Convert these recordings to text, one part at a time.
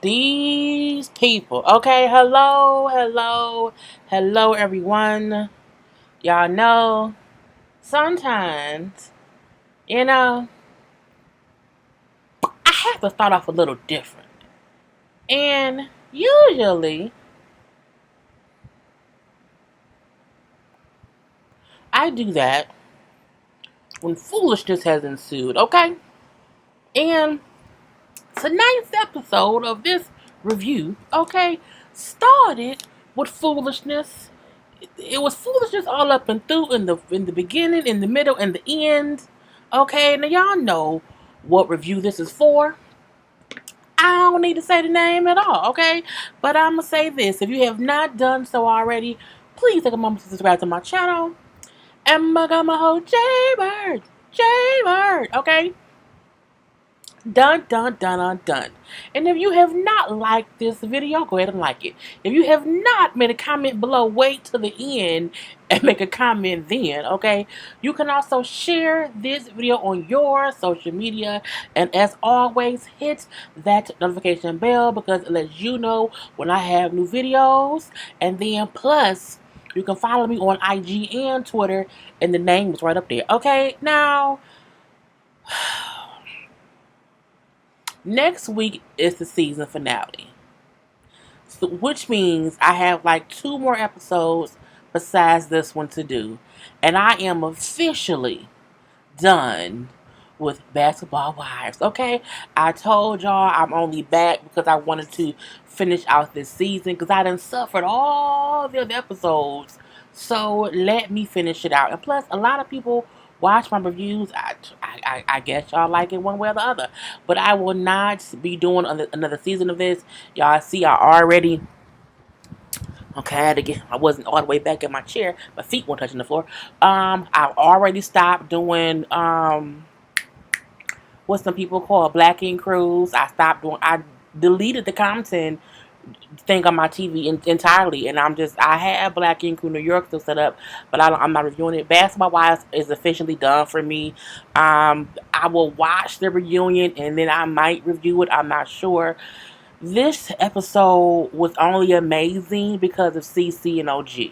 these people. Okay, hello, everyone. Y'all know, sometimes, I have to start off a little different. And usually, I do that when foolishness has ensued, okay? And tonight's episode of this review, okay, started with foolishness. It was foolishness all up and through in the beginning, in the middle, and the end. Okay, now y'all know what review this is for. I don't need to say the name at all, okay? But I'm gonna say this: if you have not done so already, please take a moment to subscribe to my channel. And become a whole JayBird, okay? Done. And if you have not liked this video, go ahead and like it. If you have not made a comment below, wait till the end and make a comment then, okay? You can also share this video on your social media. And as always, hit that notification bell because it lets you know when I have new videos. And then plus, you can follow me on IG and Twitter, and the name is right up there, okay? Now, next week is the season finale, so, which means I have like 2 more episodes besides this one to do. And I am officially done with Basketball Wives, okay? I told y'all I'm only back because I wanted to finish out this season because I done suffered all the other episodes. So let me finish it out. And plus, a lot of people watch my reviews. I guess y'all like it one way or the other. But I will not be doing another season of this. Y'all see, I already... Okay, I wasn't all the way back in my chair. My feet weren't touching the floor. I already stopped doing, what some people call Black Ink Cruise. I deleted the content thing on my TV entirely, and I have Black Ink Crew New York still set up, but I'm not reviewing it. Basketball Wives is officially done for me. I will watch the reunion, and then I might review it. I'm not sure. This episode was only amazing because of CC and OG.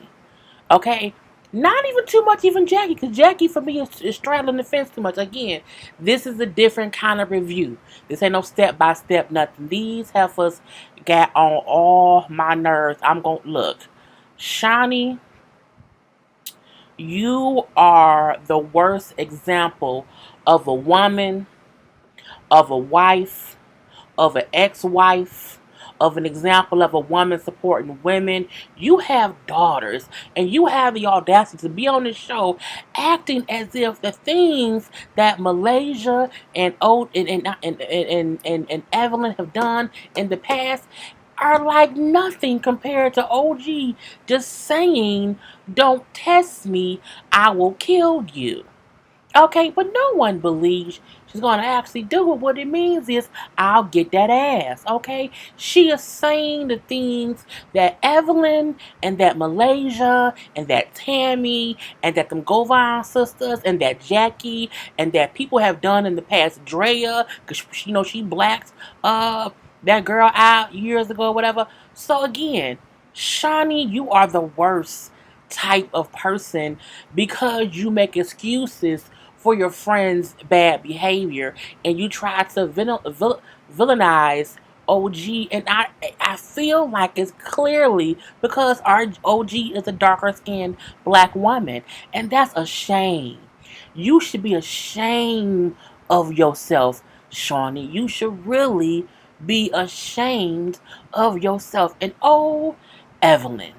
Okay? Not even too much even Jackie, because Jackie for me is straddling the fence too much. Again, this is a different kind of review. This ain't no step-by-step nothing. These heifers got on all my nerves. I'm going to look. Shani, you are the worst example of a woman, of a wife, of an ex-wife, of an example of a woman supporting women. You have daughters, and you have the audacity to be on this show acting as if the things that Malaysia and Evelyn have done in the past are like nothing compared to OG just saying, "Don't test me, I will kill you." Okay, but no one believes she's going to actually do it. What it means is, I'll get that ass, okay? She is saying the things that Evelyn and that Malaysia and that Tammy and that them Govan sisters and that Jackie and that people have done in the past. Drea, because she blacked that girl out years ago or whatever. So again, Shani, you are the worst type of person because you make excuses for your friend's bad behavior, and you try to villainize OG, and I feel like it's clearly because our OG is a darker skinned black woman, and that's a shame. You should be ashamed of yourself, Shawnee. You should really be ashamed of yourself. And oh, Evelyn,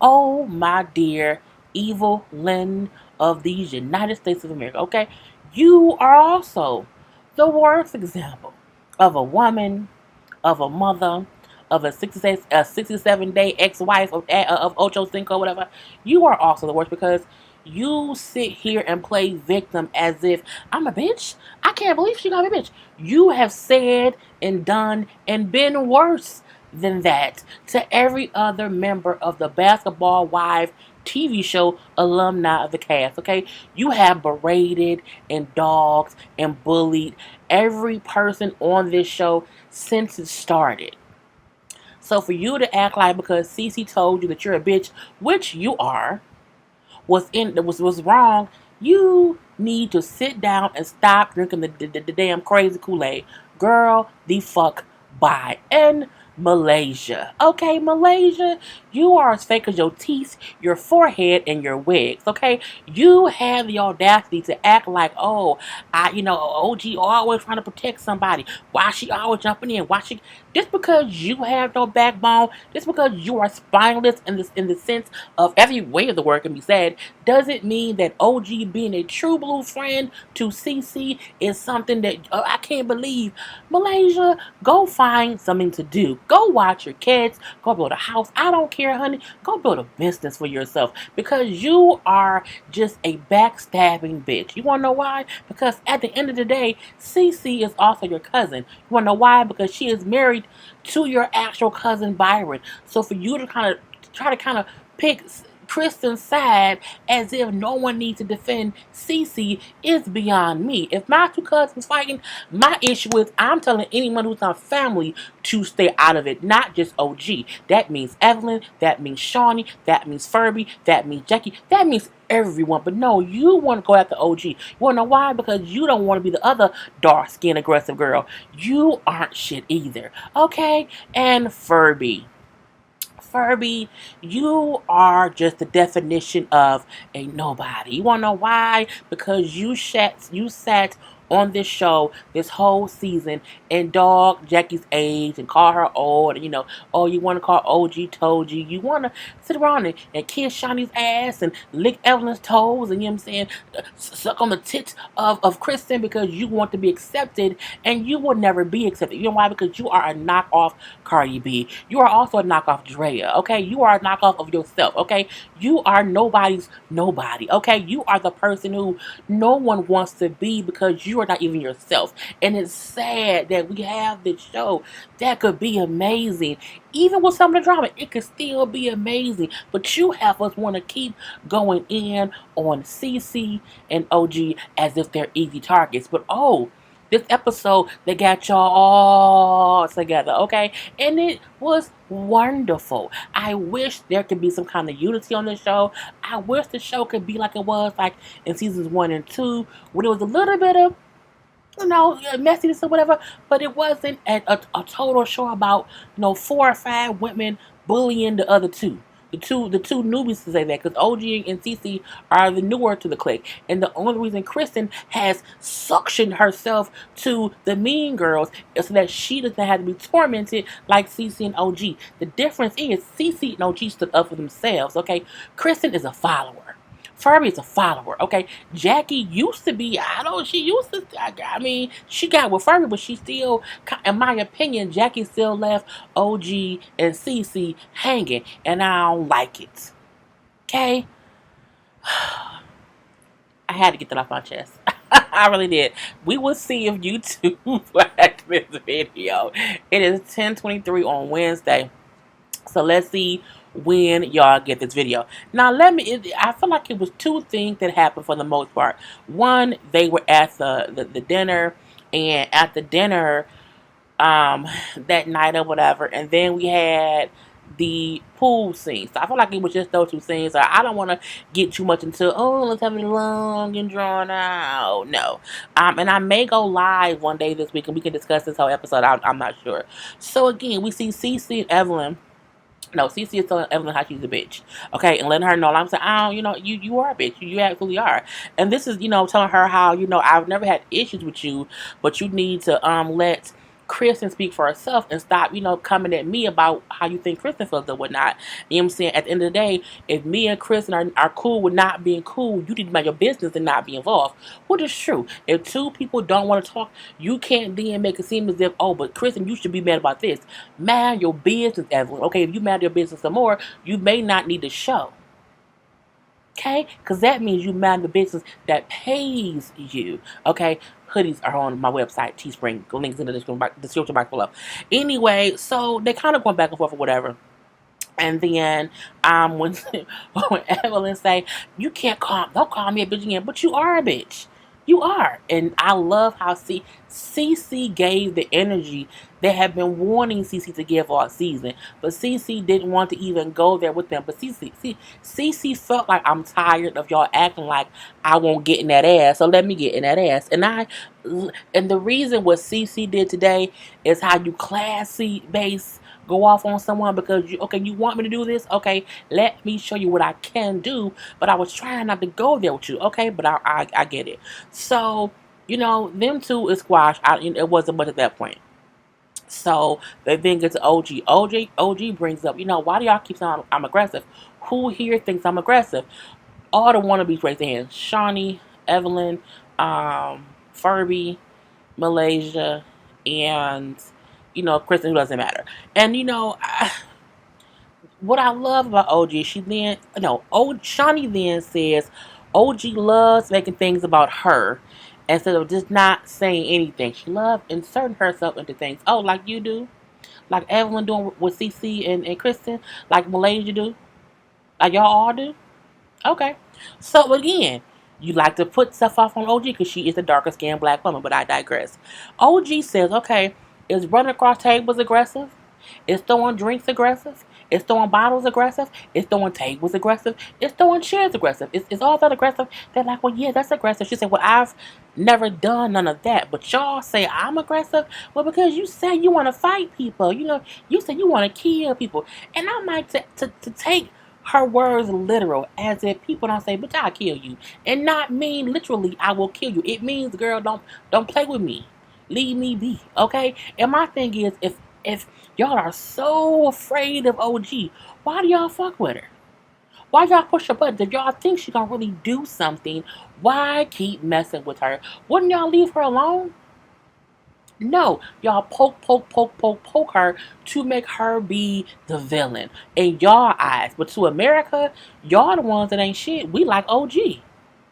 oh my dear evil Lynn of these United States of America, okay? You are also the worst example of a woman, of a mother, of a 67-day ex-wife of Ocho Cinco, whatever. You are also the worst because you sit here and play victim as if I'm a bitch. I can't believe she got me, bitch. You have said and done and been worse than that to every other member of the Basketball Wives TV show alumni of the cast, okay? You have berated and dogged and bullied every person on this show since it started. So for you to act like because Cece told you that you're a bitch, which you are, was wrong, you need to sit down and stop drinking the damn crazy Kool-Aid. Girl, the fuck bye. And Malaysia. Okay, Malaysia, you are as fake as your teeth, your forehead, and your wigs. Okay, you have the audacity to act like, oh, OG always trying to protect somebody. Why she always jumping in? Why she? Just because you have no backbone, just because you are spineless in the sense of every way of the word can be said, doesn't mean that OG being a true blue friend to CC is something that I can't believe. Malaysia, go find something to do. Go watch your kids. Go build a house. I don't care, honey. Go build a business for yourself because you are just a backstabbing bitch. You want to know why? Because at the end of the day, CC is also your cousin. You want to know why? Because she is married to your actual cousin Byron. So for you to try to pick Kristen's side as if no one needs to defend Cece is beyond me. If my two cousins fighting, my issue is I'm telling anyone who's not family to stay out of it, not just OG. That means Evelyn, that means Shawnee, that means Furby, that means Jackie, that means everyone. But no, you want to go after OG. You want to know why? Because you don't want to be the other dark-skinned aggressive girl. You aren't shit either. Okay? And Furby, you are just the definition of a nobody. You want to know why? Because you sat on this show this whole season and dog Jackie's age and call her old. And, oh, you want to call OG told you. You want to sit around and kiss Shawnee's ass and lick Evelyn's toes and, suck on the tits of Kristen because you want to be accepted and you will never be accepted. You know why? Because you are a knockoff Cardi B. You are also a knockoff Drea, okay? You are a knockoff of yourself, okay? You are nobody's nobody, okay? You are the person who no one wants to be because you are not even yourself. And it's sad that we have this show that could be amazing. Even with some of the drama, it could still be amazing. But you have us want to keep going in on CC and OG as if they're easy targets. But this episode, they got y'all all together, okay? And it was wonderful. I wish there could be some kind of unity on the show. I wish the show could be like it was like in seasons 1 and 2, when it was a little bit of messiness or whatever, but it wasn't a total show about 4 or 5 women bullying the other two. The two newbies to say that, because OG and CC are the newer to the clique, and the only reason Kristen has suctioned herself to the mean girls is so that she doesn't have to be tormented like CC and OG. The difference is CC and OG stood up for themselves. Okay, Kristen is a follower. Furby is a follower, okay? Jackie used to be, she got with Furby, but she still, in my opinion, Jackie still left OG and CC hanging, and I don't like it, okay? I had to get that off my chest. I really did. We will see if YouTube likes this video. It is 10:23 on Wednesday, so let's see when y'all get this video. Now I feel like it was 2 things that happened for the most part. One, they were at the dinner, and at the dinner that night or whatever, and then we had the pool scene. So I feel like it was just those 2 scenes. So I don't want to get too much into let's have it long and drawn out. No. And I may go live one day this week and we can discuss this whole episode. I'm not sure. So again, we see Cece and Evelyn. No, Cece is telling Evelyn how she's a bitch. Okay, and letting her know. I'm saying, you are a bitch. You absolutely are. And this is, telling her how, I've never had issues with you, but you need to let Kristen speak for herself and stop, coming at me about how you think Kristen feels or whatnot. You know what I'm saying? At the end of the day, if me and Kristen are cool with not being cool, you need to mind your business and not be involved. Which is true. If 2 people don't want to talk, you can't then make it seem as if, but Kristen, you should be mad about this. Mind your business, Evelyn. Okay, if you mind your business some more, you may not need to show. Okay? Because that means you mind the business that pays you. Okay? Hoodies are on my website, Teespring. Links in the description box below. Anyway, so they kind of going back and forth or whatever. And then when Evelyn say, don't call me a bitch again, but you are a bitch. You are. And I love how CC gave the energy they have been wanting CC to give all season. But CC didn't want to even go there with them. But CC felt like, I'm tired of y'all acting like I won't get in that ass. So let me get in that ass. And the reason what CC did today is how you classy base go off on someone because you want me to do this? Okay, let me show you what I can do. But I was trying not to go there with you. Okay, but I get it. So, them two is squashed. It wasn't much at that point. So they then get to OG. OG brings up, why do y'all keep saying I'm aggressive? Who here thinks I'm aggressive? All the wannabes raise their hands. Shawnee, Evelyn, Furby, Malaysia, and Kristen, who doesn't matter. And what I love about OG, Shawnee then says OG loves making things about her instead of just not saying anything. She loves inserting herself into things. Oh, like you do? Like Evelyn doing with CC and Kristen? Like Malaysia do? Like y'all all do? Okay. So again, you like to put stuff off on OG because she is the darker skinned black woman, but I digress. OG says, okay, is running across tables aggressive? Is throwing drinks aggressive? Is throwing bottles aggressive? Is throwing tables aggressive? Is throwing chairs aggressive? Is all that aggressive? They're like, well, yeah, that's aggressive. She said, well, I've never done none of that. But y'all say I'm aggressive? Well, because you say you want to fight people. You say you want to kill people. And I might to take her words literal, as if people don't say, but I'll kill you. And not mean literally, I will kill you. It means, girl, don't play with me. Leave me be, okay? And my thing is, if y'all are so afraid of OG, why do y'all fuck with her? Why y'all push her buttons? If y'all think she gonna really do something, why keep messing with her? Wouldn't y'all leave her alone? No, y'all poke her to make her be the villain in y'all eyes. But to America, y'all the ones that ain't shit. We like OG.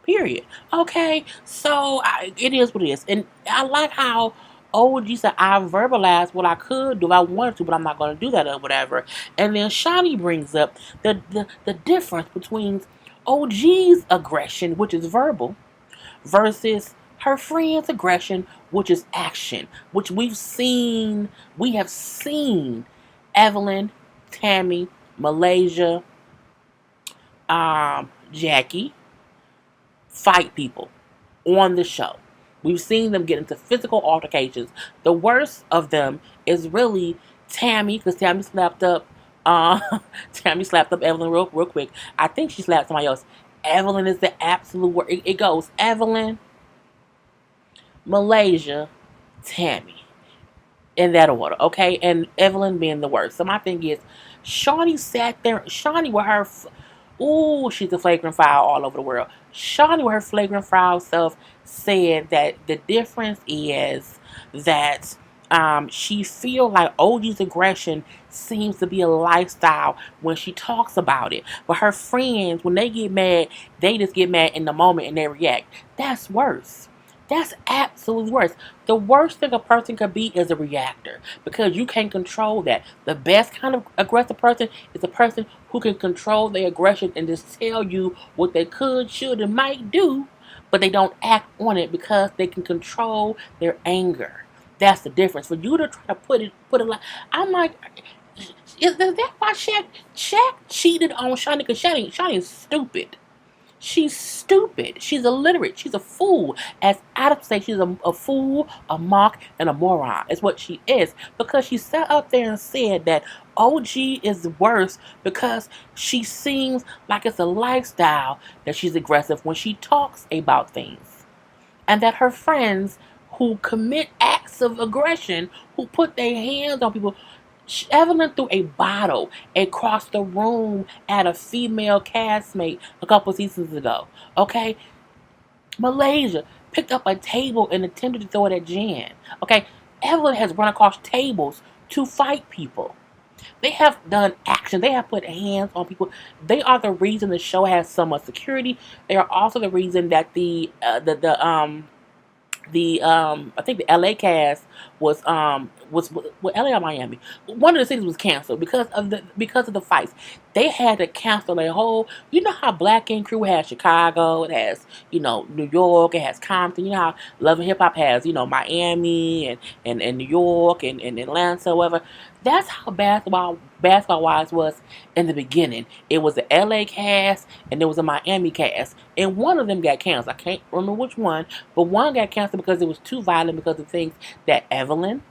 Period. Okay, so it is what it is. And I like how OG said, I verbalized what I could do if I wanted to, but I'm not going to do that or whatever. And then Shawnee brings up the difference between OG's aggression, which is verbal, versus her friend's aggression, which is action, which we have seen Evelyn, Tammy, Malaysia, Jackie fight people on the show. We've seen them get into physical altercations. The worst of them is really Tammy, because Tammy slapped up Tammy slapped up Evelyn real quick. I think she slapped somebody else. Evelyn is the absolute worst. It goes Evelyn, Malaysia, Tammy, in that order, okay? And Evelyn being the worst. So my thing is, Shawnee sat there. Shawnee with her, she's a flagrant foul all over the world. Shawnee with her flagrant foul self said that the difference is that she feel like OG's aggression seems to be a lifestyle when she talks about it. But her friends, when they get mad, they just get mad in the moment and they react. That's worse. That's absolutely worse. The worst thing a person could be is a reactor, because you can't control that. The best kind of aggressive person is a person who can control their aggression and just tell you what they could, should, and might do, but they don't act on it because they can control their anger. That's the difference. For you to try to put it like, I'm like, is that why Shaq cheated on Shawnee? Because Shawnee is stupid. She's stupid. She's illiterate. She's a fool. As Adam says, she's a fool, a mock, and a moron. Is what she is. Because she sat up there and said that OG is worse because she seems like it's a lifestyle that she's aggressive when she talks about things. And that her friends who commit acts of aggression, who put their hands on people, Evelyn threw a bottle across the room at a female castmate a couple seasons ago. Okay? Malaysia picked up a table and attempted to throw it at Jan. Okay? Evelyn has run across tables to fight people. They have done action. They have put hands on people. They are the reason the show has so much security. They are also the reason that the the I think the LA cast was LA or Miami. One of the cities was canceled because of the fights. They had to cancel a whole. You know how Black Ink Crew has Chicago, it has New York, it has Compton. You know how Love and Hip Hop has Miami and New York and Atlanta, whatever. That's how basketball wise was in the beginning. It was the LA cast and there was a Miami cast, and one of them got canceled. I can't remember which one, but one got canceled because it was too violent because of things that Evelyn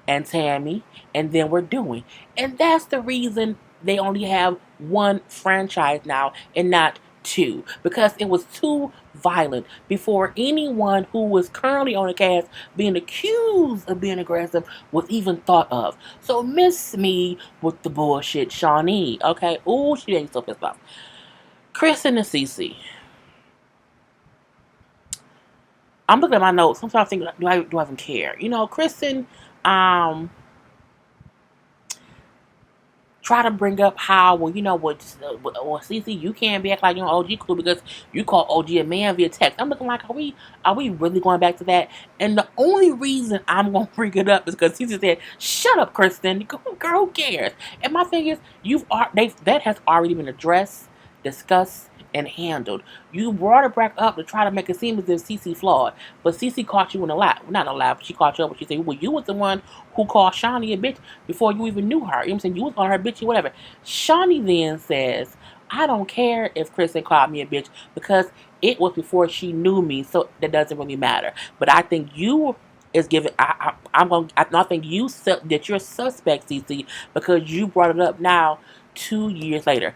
and Tammy and them were doing. And that's the reason they only have one franchise now and not two. Because it was too violent before anyone who was currently on the cast being accused of being aggressive was even thought of. So miss me with the bullshit, Shawnee. Okay? Ooh, she ain't so pissed off. Kristen and Cece. I'm looking at my notes. Sometimes I think, do I even care? Kristen, try to bring up how, well, Cece, you can't be acting like you're OG crew because you call OG a man via text. I'm looking like, are we really going back to that? And the only reason I'm going to bring it up is because Cece said, shut up, Kristen. Girl, who cares? And my thing is, that has already been addressed, discussed, and handled. You brought it back up to try to make it seem as if Cece flawed. But Cece caught you in a lie. Not a lie, but she caught you up. But she said, well, you was the one who called Shawnee a bitch before you even knew her. You know what I'm saying? You was on her bitchy, whatever. Shawnee then says, I don't care if Kristen called me a bitch because it was before she knew me, so that doesn't really matter. But I think you is giving. I think you that you're suspect, Cece, because you brought it up now 2 years later.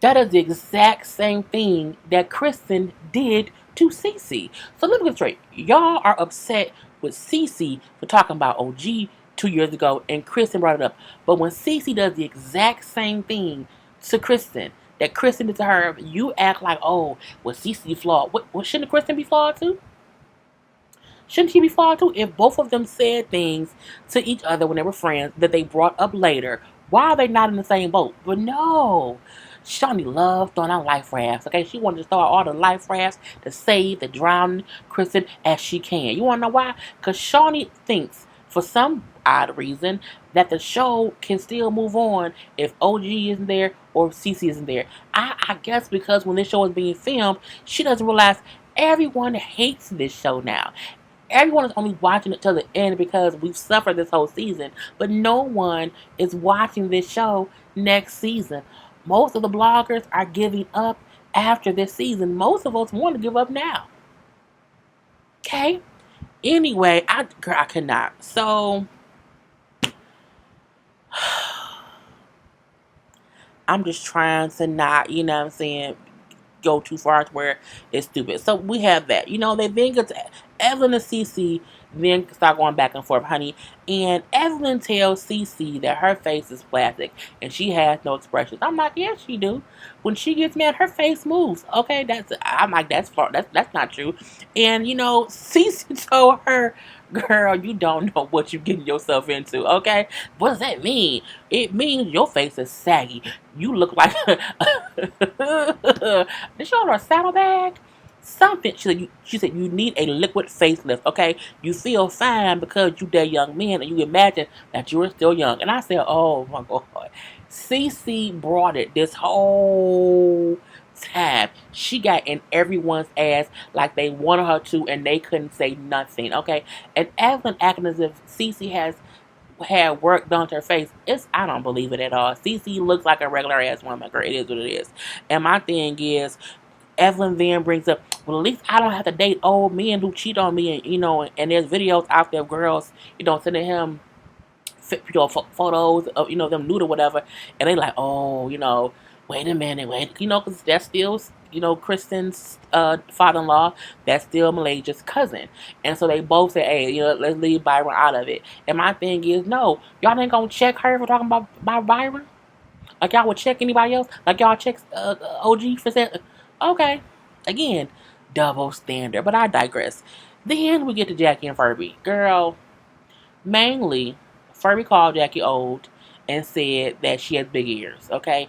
That is the exact same thing that Kristen did to Cece. So let me get straight. Y'all are upset with Cece for talking about OG 2 years ago, and Kristen brought it up. But when Cece does the exact same thing to Kristen that Kristen did to her, you act like, oh, was Cece flawed? What shouldn't Kristen be flawed too? Shouldn't she be flawed too? If both of them said things to each other when they were friends that they brought up later, why are they not in the same boat? But no. Shawnee loved throwing out life rafts, okay? She wanted to throw out all the life rafts to save the drowning Kristen as she can. You want to know why? Because Shawnee thinks, for some odd reason, that the show can still move on if OG isn't there or Cece isn't there. I guess because when this show is being filmed, she doesn't realize everyone hates this show now. Everyone is only watching it till the end because we've suffered this whole season, but no one is watching this show next season. Most of the bloggers are giving up after this season. Most of us want to give up now. Okay? Anyway, I could not. So, I'm just trying to not, go too far to where it's stupid. So we have that. They then get to Evelyn and Cece, then start going back and forth, honey. And Evelyn tells Cece that her face is plastic and she has no expressions. I'm like, yes, she do. When she gets mad, her face moves. Okay, I'm like, that's not true. And Cece told her, girl, you don't know what you're getting yourself into. Okay, what does that mean? It means your face is saggy. You look like did she order a saddlebag? Something. She said you need a liquid facelift, okay? You feel fine because you that young man and you imagine that you're still young. And I said, oh my God. Cece brought it this whole time. She got in everyone's ass like they wanted her to and they couldn't say nothing, okay? And Evelyn acting as if Cece had work done to her face. I don't believe it at all. Cece looks like a regular ass woman, girl. It is what it is. And my thing is, Evelyn then brings up, well, at least I don't have to date old men who cheat on me, and there's videos out there of girls, sending him, photos of, them nude or whatever, and they like, oh, wait a minute, because that's still, Kristen's father-in-law, that's still Malaysia's cousin, and so they both say, hey, let's leave Byron out of it. And my thing is, no, y'all ain't gonna check her for talking about Byron, like y'all would check anybody else, like y'all check OG for saying. Okay, again, double standard, but I digress. Then we get to Jackie and Furby. Girl, mainly, Furby called Jackie old and said that she has big ears, okay?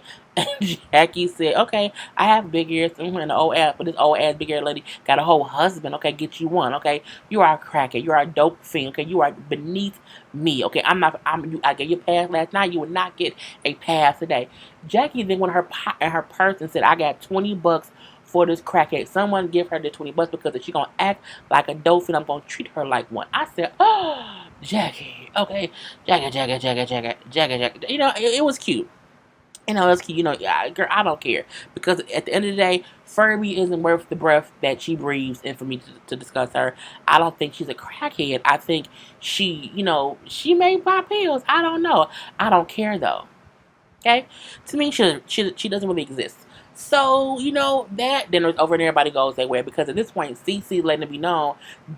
Jackie said, okay, I have big ears, and the old ass, but this old ass big ear lady got a whole husband, okay, get you one, okay? You are a crackhead, you are a dope fiend, okay? You are beneath me, okay? I gave you a pass last night, you would not get a pass today. Jackie then went in her purse and said, I got $20 for this crackhead. Someone give her the $20 because if she gonna act like a dope fiend, I'm gonna treat her like one. I said, oh, Jackie, okay, Jackie. You know, it was cute. You know, it's cute. You know, yeah, girl, I don't care. Because at the end of the day, Furby isn't worth the breath that she breathes. And for me to discuss her, I don't think she's a crackhead. I think she may buy pills. I don't know. I don't care, though. Okay? To me, she doesn't really exist. So, that dinner's over and everybody goes their way because at this point, Cece letting it be known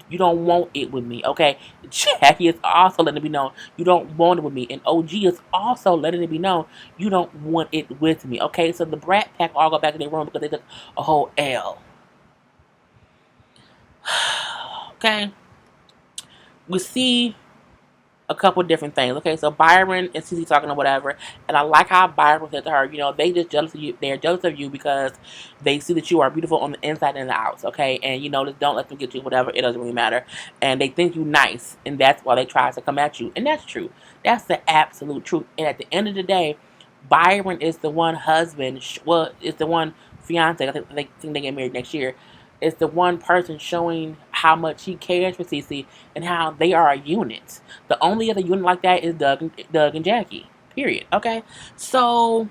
you don't want it with me, okay? Jackie is also letting it be known you don't want it with me. And OG is also letting it be known you don't want it with me, okay? So the Brat Pack all go back in their room because they took a whole L. Okay? We see a couple different things. Okay, so Byron and Cece talking or whatever, and I like how Byron said to her, they just jealous of you. They're jealous of you because they see that you are beautiful on the inside and the outs. Okay, and just don't let them get you. Whatever, it doesn't really matter. And they think you nice, and that's why they try to come at you. And that's true. That's the absolute truth. And at the end of the day, Byron is the one husband. Well, it's the one fiance. I think they get married next year. It's the one person showing how much he cares for Cece and how they are a unit. The only other unit like that is Doug and Jackie. Period. Okay? So,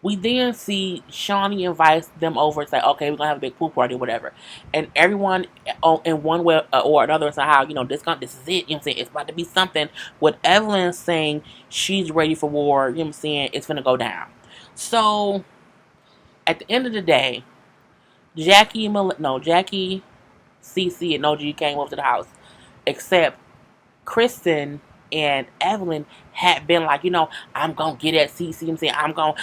we then see Shawnee invites them over and say, okay, we're going to have a big pool party or whatever. And everyone, in one way or another, somehow, this is it. You know what I'm saying? It's about to be something. With Evelyn saying she's ready for war, you know what I'm saying? It's going to go down. So, at the end of the day, Jackie, Cece, and OG came over to the house. Except Kristen and Evelyn had been like, I'm going to get at Cece. I'm saying, I'm going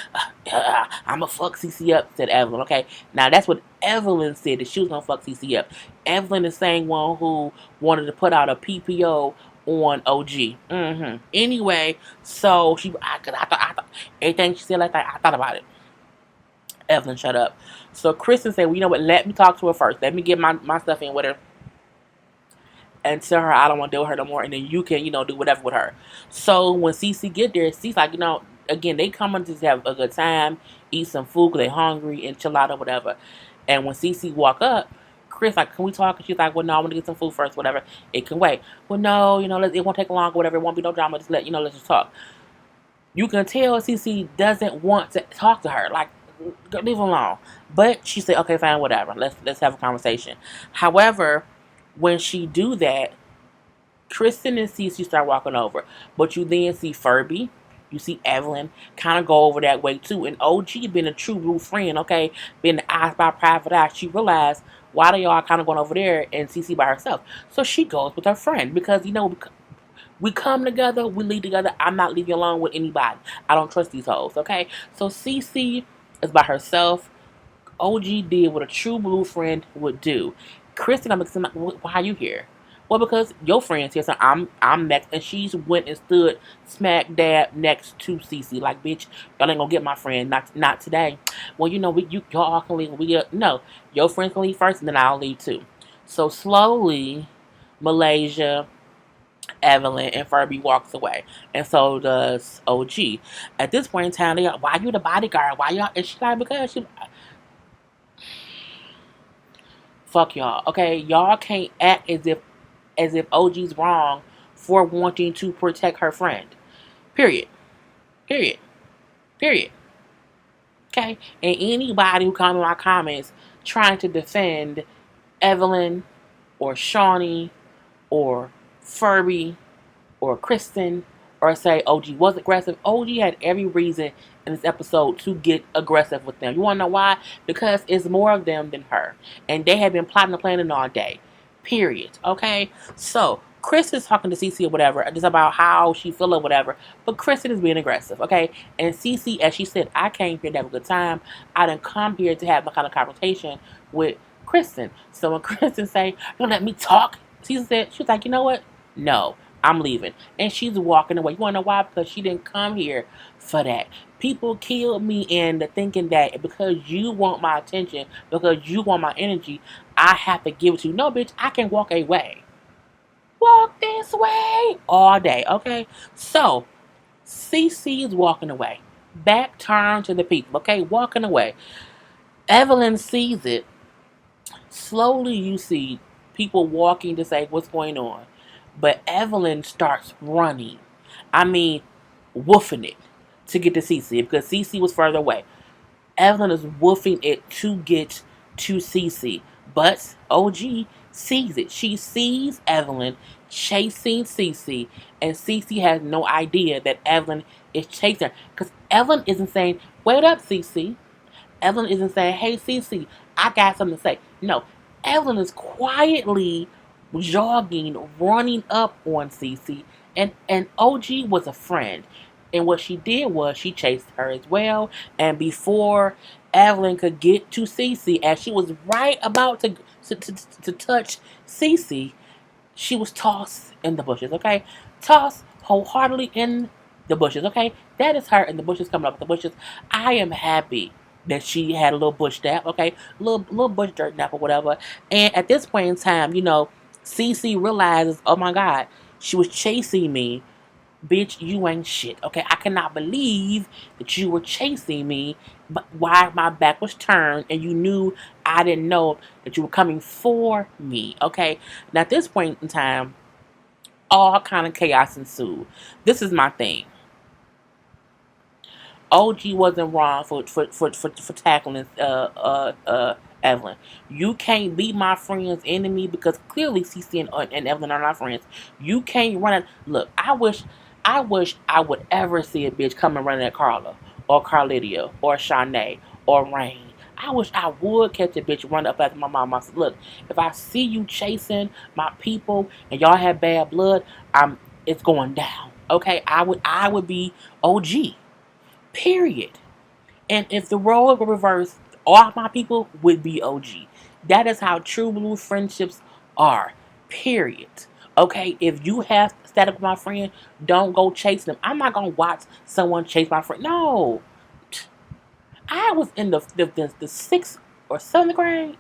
to fuck Cece up, said Evelyn. Okay, now that's what Evelyn said, that she was going to fuck Cece up. Evelyn is the same one who wanted to put out a PPO on OG. Anyway, so I thought, everything she said like that, I thought about it. Evelyn, shut up. So Kristen said, well, you know what, let me talk to her first. Let me get my stuff in with her. And tell her I don't want to deal with her no more. And then you can, do whatever with her. So when Cece get there, Cece's like, again, they come in to have a good time, eat some food because they're hungry, and chill out or whatever. And when Cece walk up, Chris like, can we talk? And she's like, well, no, I want to get some food first, whatever. It can wait. Well, no, it won't take long, whatever. It won't be no drama. Just let's just talk. You can tell Cece doesn't want to talk to her. Like, leave her alone. But she said, okay, fine, whatever. Let's have a conversation. However, when she do that, Kristen and Cece start walking over. But you then see Furby, you see Evelyn kind of go over that way too. And OG being a true blue friend, okay, being the eyes by private eye, she realized why they all kind of going over there and Cece by herself. So she goes with her friend because, we come together, we leave together. I'm not leaving alone with anybody. I don't trust these hoes, okay? So Cece is by herself. OG did what a true blue friend would do. Kristen, I'm like, why are you here? Well, because your friend's here, so I'm next. And she went and stood smack dab next to Cece. Like, bitch, y'all ain't gonna get my friend. Not today. Well, y'all all can leave. No, your friends can leave first, and then I'll leave too. So slowly, Malaysia, Evelyn, and Furby walks away. And so does OG. At this point in time, they are, why you the bodyguard? Why y'all? And she's like, because she... Fuck y'all. Okay, y'all can't act as if OG's wrong for wanting to protect her friend. Period. Okay? And anybody who comes in my comments trying to defend Evelyn or Shawnee or Furby or Kristen or say OG was aggressive, OG had every reason in this episode to get aggressive with them. You want to know why? Because it's more of them than her. And they have been plotting and planning all day. Period. Okay? So, Chris is talking to Cece or whatever, just about how she feel or whatever, but Kristen is being aggressive, okay? And Cece, as she said, I came here to have a good time. I didn't come here to have the kind of conversation with Kristen. So when Kristen say, you let me talk, Cece said, she was like, you know what? No. I'm leaving. And she's walking away. You want to know why? Because she didn't come here for that. People killed me in the thinking that because you want my attention, because you want my energy, I have to give it to you. No, bitch, I can walk away. Walk this way all day, okay? So, CC is walking away. Back turned to the people, okay? Walking away. Evelyn sees it. Slowly, you see people walking to say, what's going on? But Evelyn starts running. I mean, woofing it to get to Cece because Cece was further away. Evelyn is woofing it to get to Cece. But OG sees it. She sees Evelyn chasing Cece, and Cece has no idea that Evelyn is chasing her. Because Evelyn isn't saying, wait up, Cece. Evelyn isn't saying, hey, Cece, I got something to say. No, Evelyn is quietly jogging, running up on Cece, and OG was a friend. And what she did was she chased her as well. And before Evelyn could get to Cece, as she was right about to touch Cece, she was tossed in the bushes, okay? Tossed wholeheartedly in the bushes, okay? That is her in the bushes, coming up with the bushes. I am happy that she had a little bush nap, okay? Little bush dirt nap or whatever. And at this point in time, Cece realizes, oh my God, she was chasing me. Bitch, you ain't shit, okay? I cannot believe that you were chasing me, but while my back was turned and you knew I didn't know that you were coming for me, okay? Now, at this point in time, all kind of chaos ensued. This is my thing. OG wasn't wrong for tackling Evelyn. You can't be my friend's enemy because clearly CC and Evelyn are not friends. You can't run it. Look, I wish I would ever see a bitch come and run at Karla or Carlydia or Shanae or Rain. I wish I would catch a bitch run up after my mom. I said, look, if I see you chasing my people and y'all have bad blood, it's going down. Okay, I would be OG. Period. And if the role were reversed, all my people would be OG. That is how true blue friendships are. Period. Okay, if you have static with my friend, don't go chase them. I'm not gonna watch someone chase my friend. No, I was in the sixth or seventh grade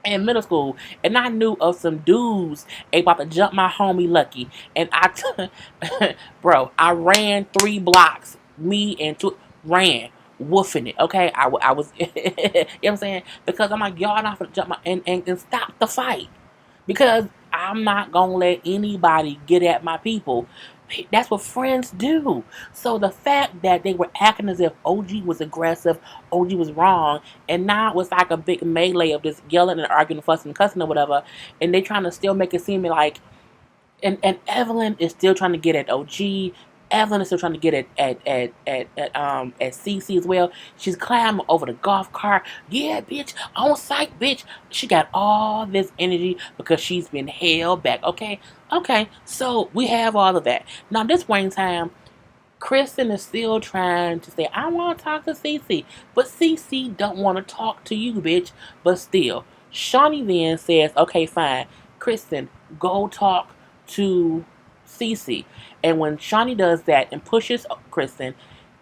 in middle school, and I knew of some dudes about to jump my homie Lucky, and bro, I ran 3 blocks. Me and two ran, woofing it. Okay, I was, you know what I'm saying? Because I'm like, y'all not gonna jump my and stop the fight because I'm not gonna let anybody get at my people. That's what friends do. So the fact that they were acting as if OG was aggressive, OG was wrong, and now it was like a big melee of just yelling and arguing, fussing, and cussing or whatever, and they trying to still make it seem like, and Evelyn is still trying to get at OG. Evelyn is still trying to get at CC as well. She's climbing over the golf cart. Yeah, bitch, on site, bitch. She got all this energy because she's been held back. Okay. So we have all of that. Now this point in time, Kristen is still trying to say, I want to talk to CC, but CC don't want to talk to you, bitch. But still, Shawnee then says, okay, fine, Kristen, go talk to CC. And when Shawnee does that and pushes Kristen,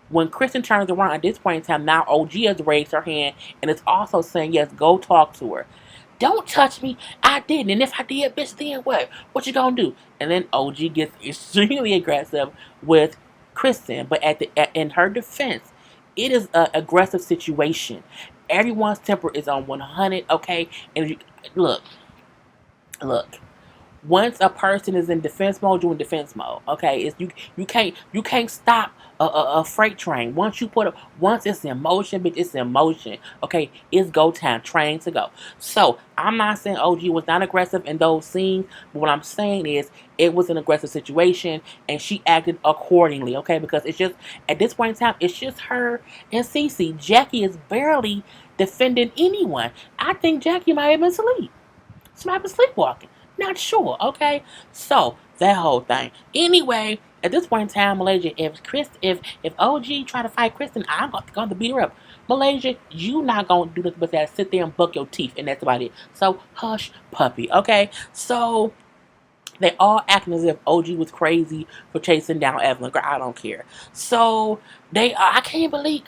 when Kristen turns around at this point in time, now OG has raised her hand and is also saying, yes, go talk to her. Don't touch me. I didn't. And if I did, bitch, then what? What you gonna do? And then OG gets extremely aggressive with Kristen. But in her defense, it is an aggressive situation. Everyone's temper is on 100, okay? And look. Once a person is in defense mode, you're in defense mode. Okay, you can't stop a freight train. Once it's in motion, bitch, it's in motion. Okay, it's go time, train to go. So I'm not saying OG was not aggressive in those scenes, but what I'm saying is it was an aggressive situation and she acted accordingly. Okay, because it's just at this point in time, it's just her and Cece. Jackie is barely defending anyone. I think Jackie might have been asleep. She might have been sleepwalking. Not sure, okay? So, that whole thing. Anyway, at this point in time, Malaysia, if OG try to fight Kristen, I'm going to beat her up. Malaysia, you not going to do this but that. Sit there and buck your teeth, and that's about it. So, hush, puppy, okay? So, They all acting as if OG was crazy for chasing down Evelyn. Girl, I don't care. So I can't believe.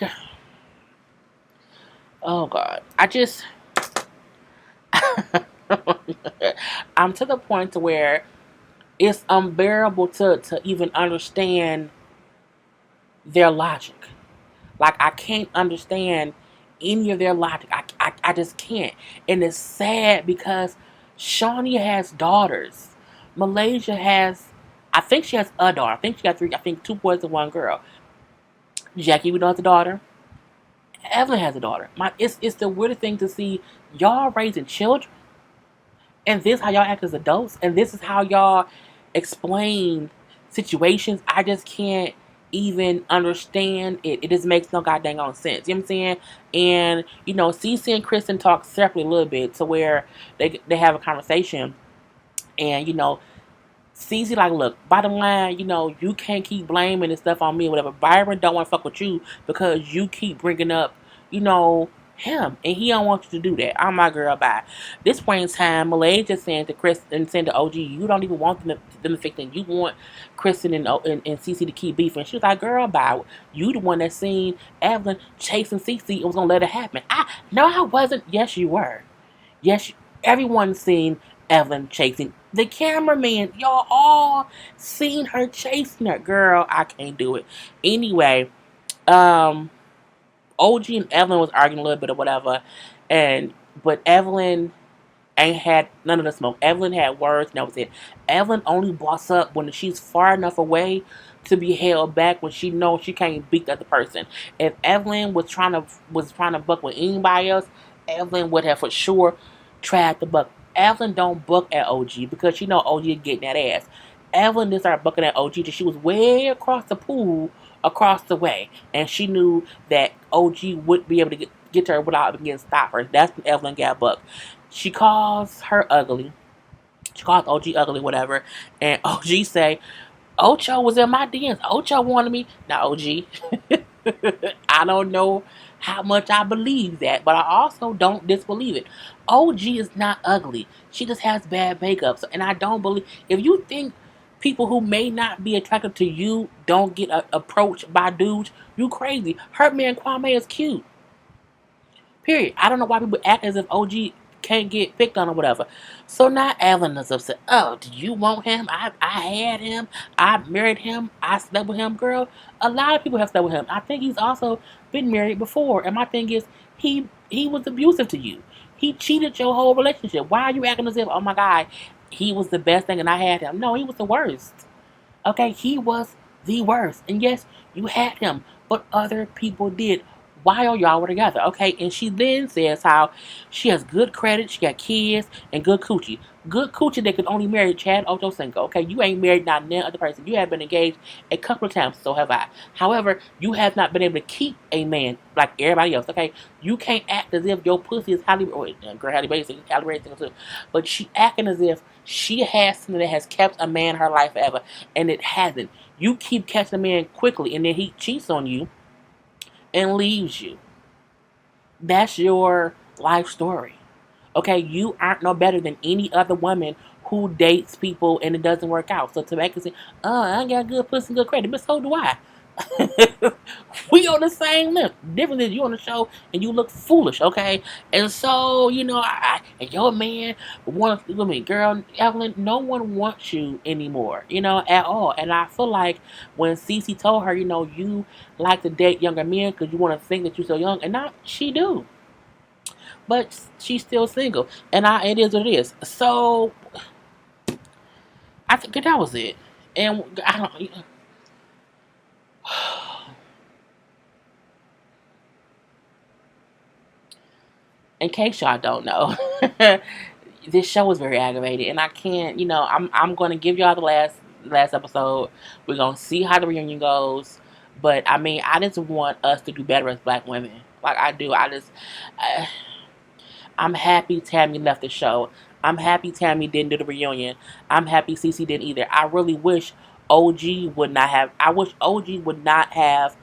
Oh God, I'm to the point to where it's unbearable to even understand their logic. Like, I can't understand any of their logic. I just can't. And it's sad because Shawnee has daughters. Malaysia has, I think she has a daughter. I think she got three, I think two boys and one girl. Jackie, we know has a daughter. Evelyn has a daughter. It's the weirdest thing to see y'all raising children. And this how y'all act as adults. And this is how y'all explain situations. I just can't even understand it. It just makes no goddamn on sense. You know what I'm saying? And, Cece and Kristen talk separately a little bit to where they have a conversation. And, Cece like, look, bottom line, you can't keep blaming this stuff on me or whatever. Byron don't want to fuck with you because you keep bringing up, him, and he don't want you to do that. I'm my girl. Bye. This point in time, Malay just saying to Chris and saying to OG, you don't even want them to fix things. You want Kristen and Cece to keep beefing. She was like, girl, bye. You the one that seen Evelyn chasing Cece and was gonna let it happen. No, I wasn't. Yes, you were. Yes, everyone seen Evelyn chasing the cameraman. Y'all all seen her chasing her. Girl, I can't do it. Anyway, OG and Evelyn was arguing a little bit or whatever, but Evelyn ain't had none of the smoke. Evelyn had words, and that was it. Evelyn only boss up when she's far enough away to be held back when she knows she can't beat the other person. If Evelyn was trying to buck with anybody else, Evelyn would have for sure tried to buck. Evelyn don't buck at OG because she know OG is getting that ass. Evelyn didn't start bucking at OG till she was way across the pool, across the way, and she knew that OG wouldn't be able to get to her without getting stopped her. That's when Evelyn got bucked. She calls her ugly. She calls OG ugly, whatever, and OG say, Ocho was in my DMs. Ocho wanted me. Now, OG, I don't know how much I believe that, but I also don't disbelieve it. OG is not ugly. She just has bad makeup. And I don't believe, if you think people who may not be attracted to you don't get approached by dudes, you crazy. Her man Kwame is cute. Period. I don't know why people act as if OG can't get picked on or whatever. So now Evelyn is upset. Oh, do you want him? I had him. I married him. I slept with him, girl. A lot of people have slept with him. I think he's also been married before. And my thing is, he was abusive to you. He cheated your whole relationship. Why are you acting as if, oh my God, he was the best thing and I had him? No, he was the worst. Okay, he was the worst. And yes, you had him, but other people did while y'all were together. Okay, and she then says how she has good credit, she got kids, and good coochie. Good coochie that could only marry Chad Ochocinco. Okay, you ain't married not one other person. You have been engaged a couple of times, so have I. However, you have not been able to keep a man like everybody else. Okay, you can't act as if your pussy is Halle, girl, Halle Bates, Halle Bates too. But she acting as if she has something that has kept a man her life forever, and it hasn't. You keep catching a man quickly, and then he cheats on you and leaves you. That's your life story. Okay, you aren't no better than any other woman who dates people and it doesn't work out. So to make it say, oh, I got good pussy and good credit, but so do I. We on the same list. Different is you on the show and you look foolish, okay? And so, and your man wants to sleep with me. Girl, Evelyn, no one wants you anymore, at all. And I feel like when Cece told her, you like to date younger men because you want to think that you're so young, and not she do. But she's still single. And it is what it is. So, I think that was it. And I don't... In case y'all don't know, this show is very aggravated, and I can't. I'm going to give y'all the last episode. We're going to see how the reunion goes, but I just want us to do better as Black women. Like I do. I'm happy Tammy left the show. I'm happy Tammy didn't do the reunion. I'm happy Cece didn't either. I really wish OG would not have. I wish OG would not have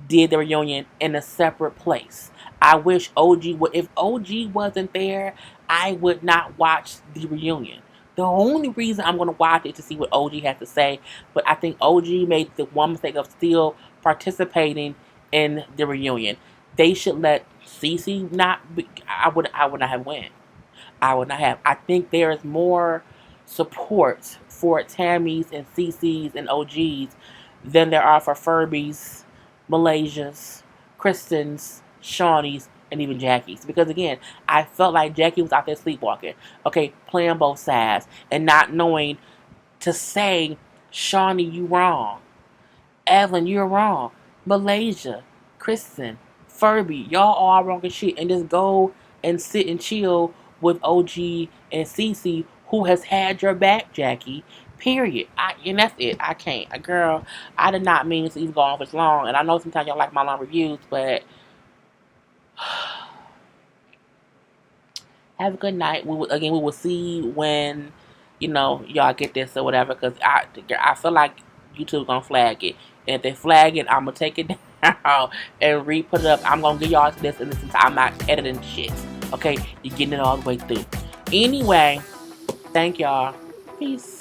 did the reunion in a separate place. I wish OG would. If OG wasn't there, I would not watch the reunion. The only reason I'm gonna watch it to see what OG has to say, but I think OG made the one mistake of still participating in the reunion. They should let Cece not be. I would not have went. I would not have. I think there is more support for Tammy's and Cece's and OG's than there are for Furby's, Malaysia's, Kristen's, Shawnee's, and even Jackie's. Because again, I felt like Jackie was out there sleepwalking. Okay, playing both sides and not knowing to say, Shawnee, you wrong. Evelyn, you're wrong. Malaysia, Kristen, Furby, y'all all wrong as shit. And just go and sit and chill with OG and Cece, who has had your back, Jackie. Period. And that's it. I can't. Girl, I did not mean to even go on for this long. And I know sometimes y'all like my long reviews, but have a good night. We will see when, y'all get this or whatever. Because I feel like YouTube gonna flag it. And if they flag it, I'm gonna take it down and re-put it up. I'm gonna give y'all this and this. I'm not editing shit. Okay, you're getting it all the way through. Anyway, thank y'all. Peace.